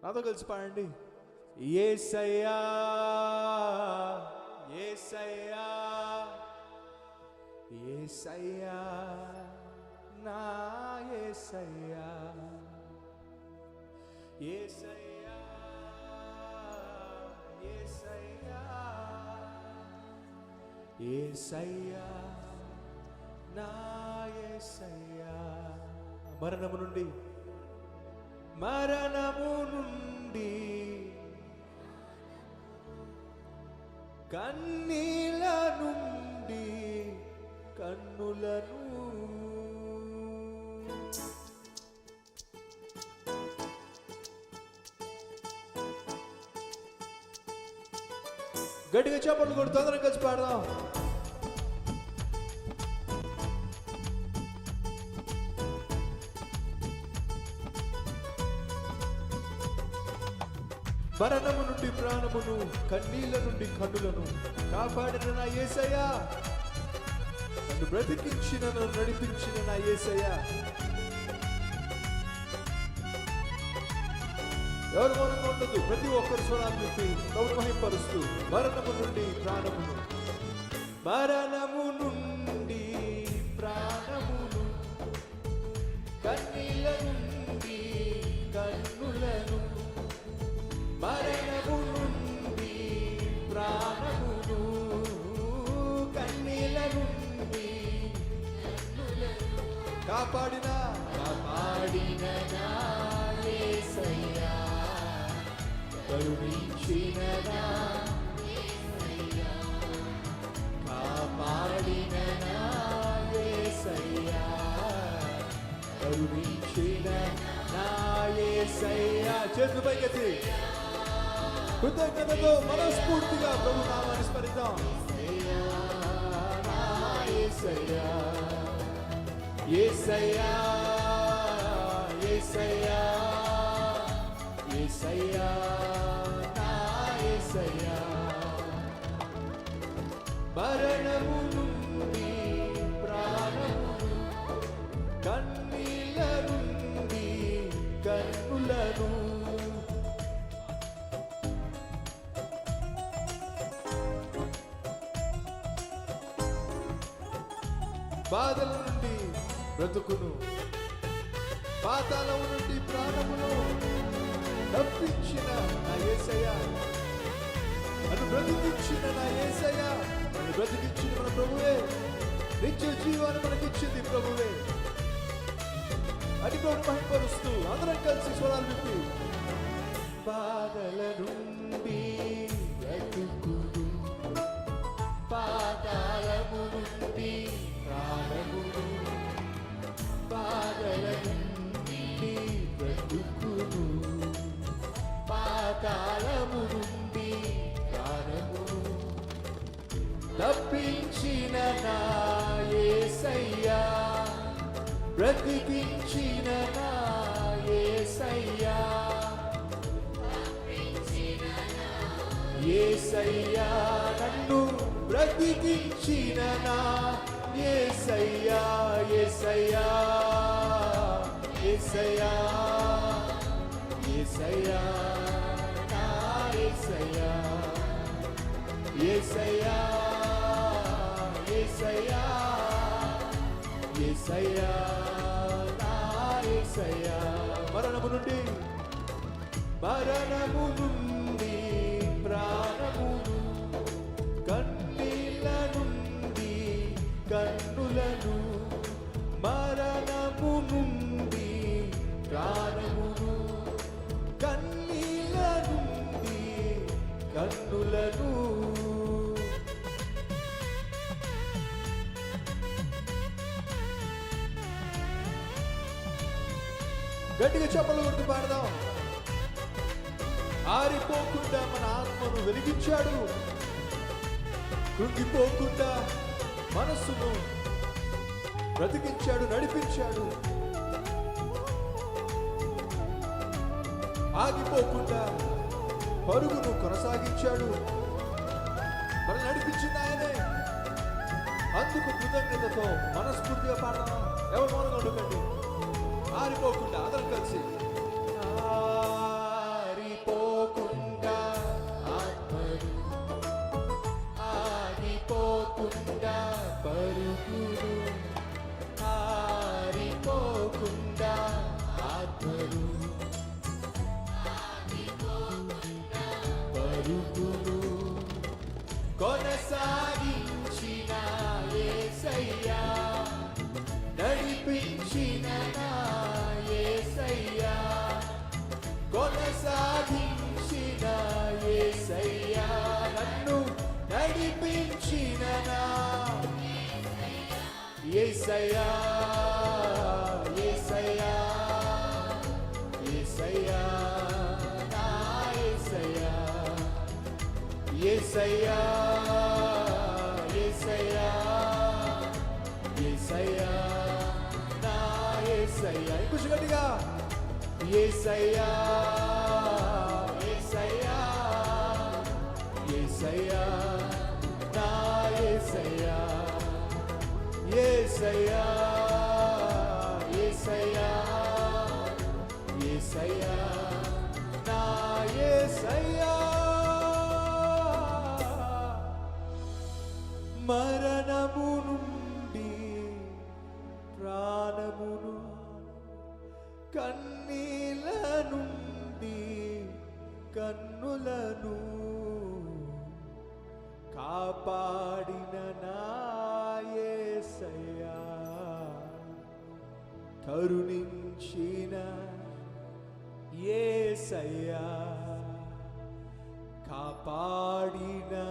నాతో కలిసి పాడండి. యేసయ్యా యేసయ్యా యేసయ్యా నా యేసయ్యా యేసయ్యా యేసయ్యా యేసయ్యా నా యేసయ్యా. మరణము నుండి కన్నీల నుండి కన్నులను గట్టిగా చప్పట్లు కొడు, తొందరగా కలిసి పాడదాం. మరణము నుండి ప్రాణమును, కన్నీళ్ళ నుండి కన్నులను కాపాడిన నా యేసయ్యా, నన్ను బ్రతికించిన, నన్ను నడిపించిన నా యేసయ్యా. ఎవరు మౌనంగా ఉండదు, ప్రతి ఒక్కరు స్వరాన్ని విప్పి ప్రభువును మహిమపరుస్తూ మరణము నుండి ప్రాణమును, మరణము నుండి ప్రాణమును, కన్నీళ్ళ నుండి కన్నులను, మరణము నుండి ప్రాణమును, కన్నీళ్ళ నుండి కాపాడిన నా యేసయ్యా, కరుణించిన నా యేసయ్యా, కాపాడిన నా యేసయ్యా, కరుణించిన నా యేసయ్యా. చేతులు పైకెత్తి కృతజ్ఞతతో మనస్ఫూర్తిగా ప్రభు నామాన్ని స్మరిద్దాం. యేసయ్యా యేసయ్యా యేసయ్యా యేసయ్యా నా యేసయ్యా, మరణము నుండి ప్రాణమును, కన్నీళ్ళ నుండి కన్నులను, బాధల నుండి బ్రతుకును, పాతాళము నుండి ప్రాణమును తప్పించిన నా యేసయ్యా, నన్ను బ్రతికించిన నా యేసయ్యా, నన్ను బ్రతికించిన మన ప్రభువే, నిత్య జీవాన్ని మనకిచ్చింది ప్రభువే అని ప్రభువును మహిమపరుస్తూ అందరం కలిసి స్వరాలు విప్పి బాధల నుండి బ్రతుకును, పాతాళము నుండి ప్రాణమును, బాధల నుండి బ్రతుకును, పాతాళము నుండి ప్రాణమును తప్పించిన నా యేసయ్యా, బ్రతికించిన నా యేసయ్యా, యేసయ్యా, నన్ను బ్రతికించిన నా యేసయ్యా, యేసయ్యా యేసయ్యా యేసయ్యా నా యేసయ్యా, యేసయ్యా యేసయ్యా యేసయ్యా నా యేసయ్యా. మరణము నుండి ప్రాణమును, కన్నీళ్ళ నుండి కన్నులను, మరణము నుండి ప్రాణమును, కన్నీళ్ళ నుండి కన్నులను. గట్టిగా చప్పట్లు కొట్టి పాడదాం. ఆరిపోకుండా మన ఆత్మను వెలిగించాడు, కృంగిపోకుండా మనస్సును బ్రతికించాడు, నడిపించాడు, ఆగిపోకుండా పరుగును కొనసాగించాడు, మనం నడిపించింది ఆయనే. అందుకు కృతజ్ఞతతో మనస్ఫూర్తిగా పాడదాం. ఎవరు మౌనంగా ఉండకండి, ఆరిపోకుండా అందరం కలిసి యేసయ్యా నన్ను నడిపించిన నా యేసయ్యా యేసయ్యా యేసయ్యా నా యేసయ్యా యేసయ్యా యేసయ్యా యేసయ్యా నా యేసయ్యా ఇంకొంచెం గట్టిగా యేసయ్యా యేసయ్యా యేసయ్యా నా యేసయ్యా యేసయ్యా యేసయ్యా యేసయ్యా నా యేసయ్యా మరణము నుండి ప్రాణమును కన్నీల నుండి కన్నులను కాపాడిన నా యేసయ్యా కరుణించిన యేసయ్యా కాపాడిన